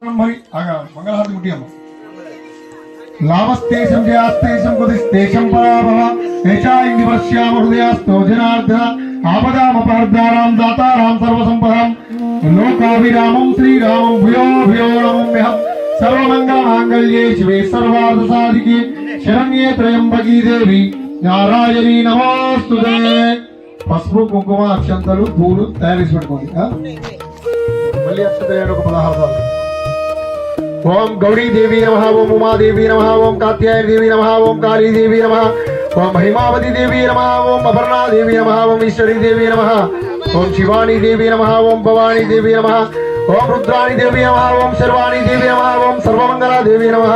మంగళహారతి ముట్టియమ్మ లాభస్తేషం జయాస్తేషం కుదిస్తేషం పరాభవ ఏషా ఇంది పశ్యామ హృదయాస్తో జనార్ద ఆపదామపహర్దారాం దాతారాం సర్వసంపదాం లోకాభిరామం శ్రీరామం భూయో భూయో నమమ్యహం సర్వమంగళమాంగళ్యే శివే సర్వార్థసాధికే శరణ్యే త్రయంబకీ దేవి నారాయణీ నమోస్తుతే. పసుపు కుంకుమ అక్షంతలు పూలు తయారు చేసి పెట్టుకోండి. మళ్ళీ అక్షంతలు ఒక 16 సార్లు. ఓం గౌరీ దేవి నమః, ఓం ఉమాదేవి నమః, ఓం కాత్యాయని దేవి నమః, ఓం కాళీ దేవి నమః, ఓం హైమావతి దేవి నమః, ఓం అపర్ణా దేవి నమః, ఓం ఈశ్వరీ దేవి నమః, ఓం శివాని దేవి నమః, ఓం భవానీ దేవి నమః, ఓం రుద్రాణి దేవి నమః, ఓం శర్వాణి దేవి నమః, ఓం సర్వమంగళ దేవి నమః,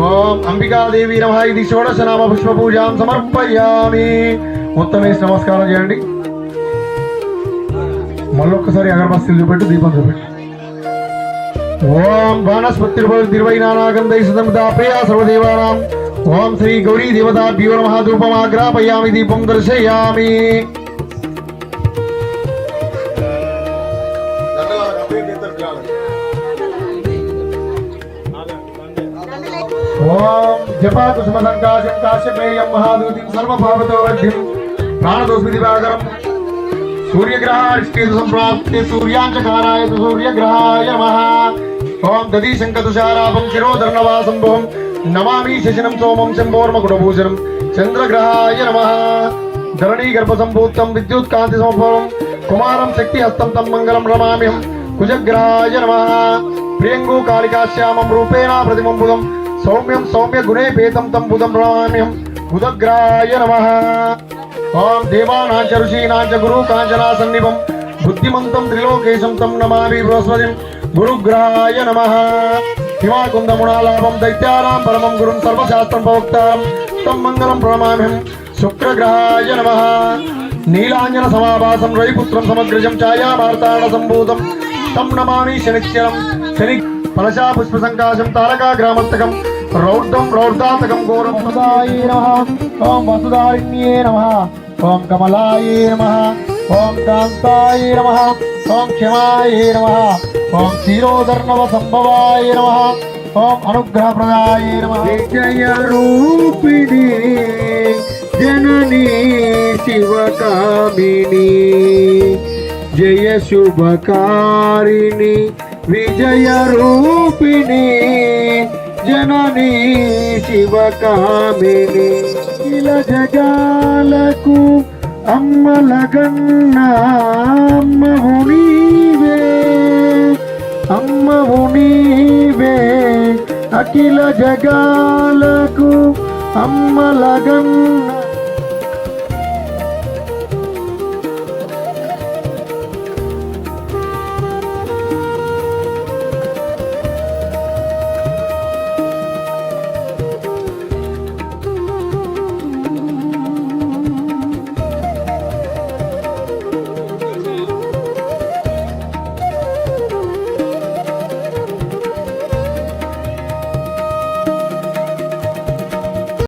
ఓం అంబికా దేవి నమః. ఇది షోడశ నామ పుష్ప పూజాం సమర్పయామి. మొత్తం వేసి నమస్కారం చేయండి. మళ్ళొక్కసారి అగరబస్తీలు చూపెట్టు, దీపం చూపెట్టు. ఓం బాణస్పతిర్వైనానాగంధై సుదంతా ప్రియా సర్వదేవానాం. ఓం శ్రీ గౌరీ దేవతాభ్యో నమః. ధూపమాగ్రాపయామి, దీపం దర్శయామి. ఓం జపాకుసుమ సంకాశం కాశ్యపేయం మహాదూతిం సర్వభావతో వడ్ఢిం ప్రాణదోస్మి దివాకరం సూర్యగ్రహారిష్టే సంప్రాప్తే సూర్యాంచకారాయ సూర్యగ్రహాయ నమః. ఓం దదీశంకతుషారాపం శిరోధర్ణవాసంభవం నమామి శశినం సోమం శంభోర్మకుటభూషణం చంద్రగ్రహాయ నమః. ధరణీగర్భసంభూతం విద్యుత్కాంతి సమభవం కుమారం శక్తిహస్తం తం మంగళం రమామ్యహం కుజగ్రహాయ నమః. ప్రియంగూ కాళికాశ్యామం రూపేణ ప్రతిమంబుదం సౌమ్యం సౌమ్య గుణేపేతం తం బుధం రమామ్యహం బుధగ్రహాయ నమః. ఓం దేవానాంచ ఋషీనాంచ గురు కాంచనా సన్నిభం బుద్ధిమంతం త్రిలోకేశం తం నమామి బృహస్పతిం గురుగ్రహాయ నమః. హిమాకుందముణాలాభం దైత్యానాం పరమం గురుం సర్వశాస్త్రం ప్రవక్తారం తం మంగళం ప్రణమామ్యహం శుక్రగ్రహాయ నమః. నీలాంజన సమాభాసం రవిపుత్రం సమగ్రజం ఛాయావార్తాణ సంభూతం తం నమామి శనిశ్చరం శని ఫలశా పుష్ప సంకాశం తారకా గ్రామస్తకం రౌద్రం రౌద్రాతకం ఘోరం సదాయే నమః. ఓం వసుధారిణ్యే నమః. ఓం కమలాయే నమః. ఓం కాంతాయే నమః. ఓం క్షమాయే నమః. ఓం క్షీరోదర్ణవ సంభవాయ నమః. ఓం అనుగ్రహప్రదాయ నమః. జయ రూపిణి జననీ శివకామిని జయ శుభకారిణి విజయ రూపిణి జననీ శివకామిని. ఇల జగాలకు అమ్మలగన్న అమ్మవు నీవే అమ్మవు నీవే అఖిల జగాలకు అమ్మలగన్న